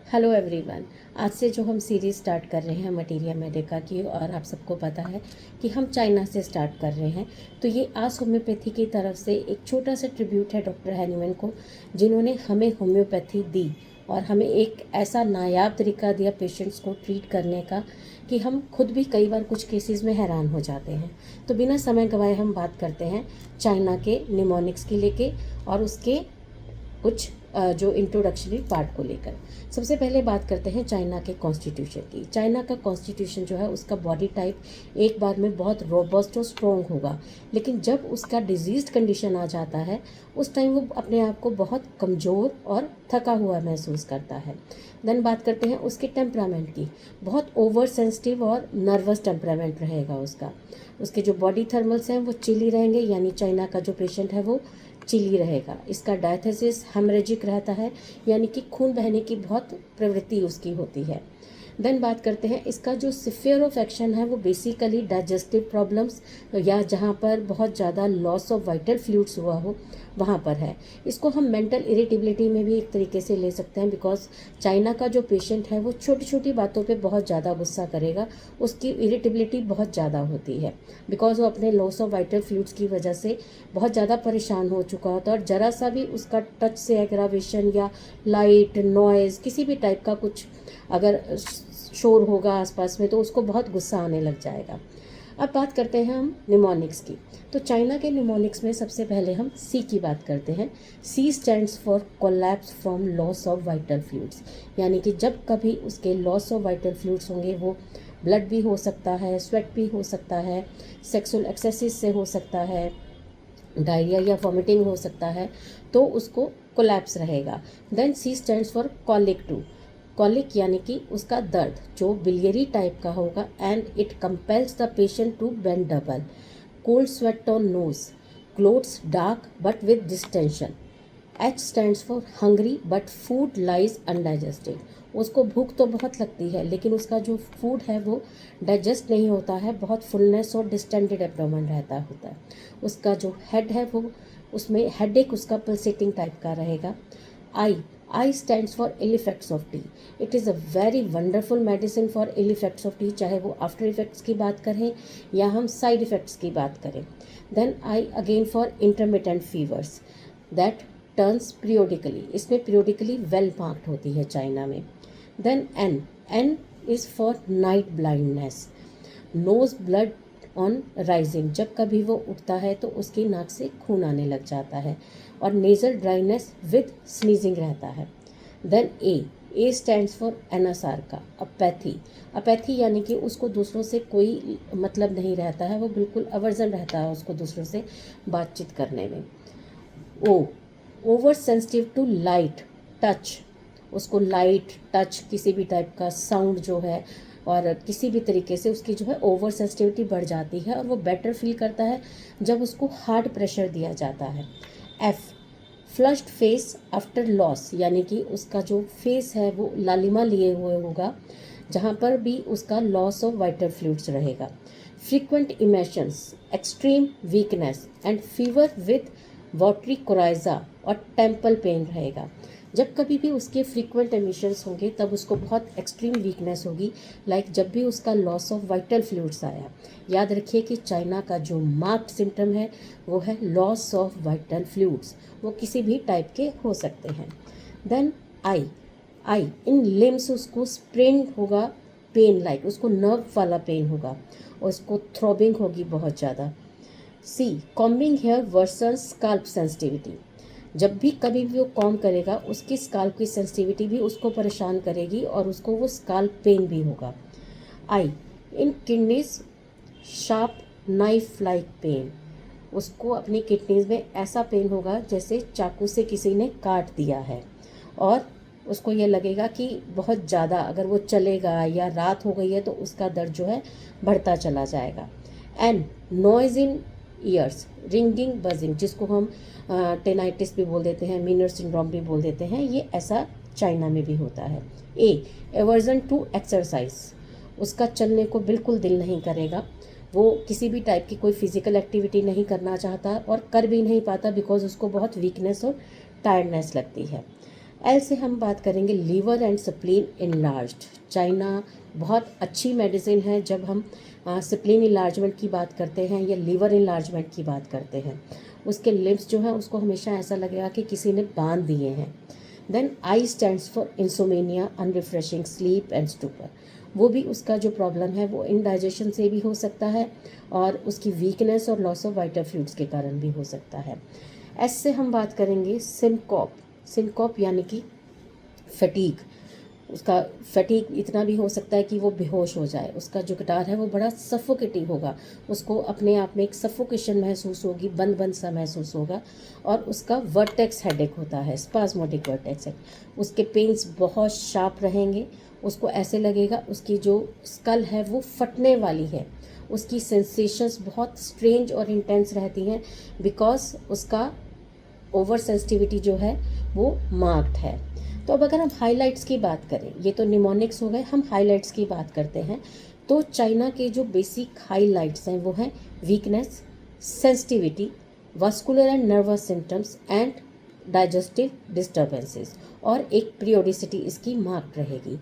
Hello everyone. आज से जो हम सीरीज़ स्टार्ट कर रहे हैं मटीरिया मेडिका की, और आप सबको पता है कि हम चाइना से स्टार्ट कर रहे हैं, तो ये आस होम्योपैथी की तरफ से एक छोटा सा ट्रिब्यूट है डॉक्टर हैनीमैन को, जिन्होंने हमें होम्योपैथी दी और हमें एक ऐसा नायाब तरीका दिया पेशेंट्स को ट्रीट करने का कि हम खुद भी कई बार कुछ केसेस में हैरान हो जाते हैं। तो बिना समय गंवाए हम बात करते हैं चाइना के निमोनिक्स की लेके और उसके कुछ जो इंट्रोडक्शनरी पार्ट को लेकर। सबसे पहले बात करते हैं चाइना के कॉन्स्टिट्यूशन की। चाइना का कॉन्स्टिट्यूशन जो है उसका बॉडी टाइप एक बार में बहुत रोबस्ट और स्ट्रॉन्ग होगा, लेकिन जब उसका डिजीज कंडीशन आ जाता है उस टाइम वो अपने आप को बहुत कमज़ोर और थका हुआ महसूस करता है। देन बात करते हैं उसके टेम्परामेंट की। बहुत ओवर सेंसिटिव और नर्वस टेम्परामेंट रहेगा उसका। उसके जो बॉडी थर्मल्स हैं वो चिली रहेंगे, यानी चाइना का जो पेशेंट है वो चिली रहेगा। इसका डायथेसिस हेमरेजिक रहता है, यानी कि खून बहने की बहुत प्रवृत्ति उसकी होती है। देन बात करते हैं इसका जो सिवियर ऑफ एक्शन है वो बेसिकली डाइजेस्टिव प्रॉब्लम्स या जहाँ पर बहुत ज़्यादा लॉस ऑफ वाइटल फ्लूइड्स हुआ हो वहाँ पर है। इसको हम मेंटल इरिटेबिलिटी में भी एक तरीके से ले सकते हैं, बिकॉज चाइना का जो पेशेंट है वो छोटी छोटी बातों पे बहुत ज़्यादा गुस्सा करेगा, उसकी इरिटेबिलिटी बहुत ज़्यादा होती है, बिकॉज वो अपने लॉस ऑफ वाइटल फ्लूइड्स की वजह से बहुत ज़्यादा परेशान हो चुका होता है। और ज़रा सा भी उसका टच से एग्रावेशन या लाइट नॉइज़ किसी भी टाइप का कुछ अगर शोर होगा आसपास में तो उसको बहुत गुस्सा आने लग जाएगा। अब बात करते हैं हम निमोनिक्स की। तो चाइना के निमोनिक्स में सबसे पहले हम सी की बात करते हैं। C stands for collapse from loss of vital fluids, यानी कि जब कभी उसके लॉस ऑफ वाइटल फ्लूइड्स होंगे, वो ब्लड भी हो सकता है, स्वेट भी हो सकता है, सेक्सुअल एक्सेसिस से हो सकता है, डायरिया या वॉमिटिंग हो सकता है, तो उसको कोलैप्स रहेगा। Then C stands for colic too. Colic यानी कि उसका दर्द जो बिलियरी टाइप का होगा, and it compels the patient to bend double, cold sweat on nose, clothes dark but with distension. H stands for hungry but food lies undigested. उसको भूख तो बहुत लगती है, लेकिन उसका जो फूड है वो डाइजेस्ट नहीं होता है, बहुत फुलनेस और डिस्टेंडेड एब्डोमेन रहता होता है। उसका जो हेड है वो उसमें हेडेक उसका पल्सेटिंग टाइप का रहेगा। I stands for ill effects of tea. It is a very wonderful medicine for ill effects of tea, चाहे वो आफ्टर इफेक्ट्स की बात करें या हम साइड इफेक्ट्स की बात करें। Then I again for intermittent fevers that turns periodically. इसमें पीरियोडिकली वेल मार्क्ड होती है चाइना में। Then N is for night blindness, nose blood on rising. जब कभी वो उठता है तो उसकी नाक से खून आने लग जाता है, और नेजल ड्राइनेस विद स्नीजिंग रहता है। देन ए स्टैंड्स फॉर एनासार का अपैथी। अपैथी यानी कि उसको दूसरों से कोई मतलब नहीं रहता है, वो बिल्कुल अवर्जन रहता है उसको दूसरों से बातचीत करने में। ओ over sensitive to light touch. उसको लाइट टच किसी भी टाइप का साउंड जो है और किसी भी तरीके से उसकी जो है ओवर सेंसिटिविटी बढ़ जाती है, और वो बेटर फील करता है जब उसको हार्ड प्रेशर दिया जाता है। F flushed face after loss, यानी कि उसका जो फेस है वो लालिमा लिए हुए होगा, जहाँ पर भी उसका लॉस ऑफ वाइटल फ्लूइड्स रहेगा। Frequent emotions, extreme weakness and fever with watery coryza और टेम्पल पेन रहेगा। जब कभी भी उसके फ्रीक्वेंट एमिशंस होंगे तब उसको बहुत एक्सट्रीम वीकनेस होगी, लाइक जब भी उसका लॉस ऑफ वाइटल फ्लूइड्स आया। याद रखिए कि चाइना का जो मार्क्ड सिम्टम है वो है लॉस ऑफ वाइटल फ्लूइड्स, वो किसी भी टाइप के हो सकते हैं। देन आई इन लिम्स उसको स्प्रेन होगा, पेन लाइक उसको नर्व वाला पेन होगा, और उसको थ्रॉबिंग होगी बहुत ज़्यादा। C combing hair worsens scalp sensitivity. जब भी कभी भी वो कॉम करेगा उसकी स्काल्प की सेंसिटिविटी भी उसको परेशान करेगी, और उसको वो स्काल्प पेन भी होगा। I in kidneys sharp knife like pain. उसको अपनी किडनीज में ऐसा पेन होगा जैसे चाकू से किसी ने काट दिया है, और उसको ये लगेगा कि बहुत ज़्यादा अगर वो चलेगा या रात हो गई है तो उसका दर्द जो है बढ़ता चला जाएगा। And noise in years, ringing buzzing, जिसको हम टेनाइटिस भी बोल देते हैं, मीनर सिंड्रोम भी बोल देते हैं, ये ऐसा चाइना में भी होता है। एवर्जन टू एक्सरसाइज, उसका चलने को बिल्कुल दिल नहीं करेगा, वो किसी भी टाइप की कोई फिजिकल एक्टिविटी नहीं करना चाहता और कर भी नहीं पाता, बिकॉज उसको बहुत वीकनेस और टायर्डनेस लगती है। एल से हम बात करेंगे liver and spleen enlarged. China बहुत अच्छी मेडिसिन है जब हम स्प्लीन इनलार्जमेंट की बात करते हैं या लीवर इनलार्जमेंट की बात करते हैं। उसके लिम्स जो हैं उसको हमेशा ऐसा लगेगा कि किसी ने बांध दिए हैं। Then I stands for insomnia, unrefreshing sleep and stupor. वो भी उसका जो प्रॉब्लम है वो इंडाइजेशन से भी हो सकता है और उसकी वीकनेस और लॉस ऑफ वाइटल फ्लूइड्स के कारण भी हो सकता है। एस से हम बात करेंगे सिनकॉप। सिनकॉप यानी कि फटीग। उसका फटीग इतना भी हो सकता है कि वो बेहोश हो जाए। उसका जो गिटार है वो बड़ा सफोकेटिंग होगा, उसको अपने आप में एक सफोकेशन महसूस होगी, बंद बंद सा महसूस होगा। और उसका वर्टेक्स हेडेक होता है, स्पाज्मोटिक वर्टेक्स है। उसके पेन्स बहुत शार्प रहेंगे, उसको ऐसे लगेगा उसकी जो स्कल है वो फटने वाली है। उसकी सेंसेशंस बहुत स्ट्रेंज और इंटेंस रहती हैं बिकॉज उसका ओवर सेंसिटिविटी जो है वो मार्क्ड है। तो अब अगर हम हाइलाइट्स की बात करें, ये तो निमोनिक्स हो गए, हम हाइलाइट्स की बात करते हैं। तो चाइना के जो बेसिक हाइलाइट्स हैं वो हैं weakness, sensitivity, vascular and nervous symptoms and digestive disturbances, और एक पीरियोडिसिटी इसकी मार्क रहेगी।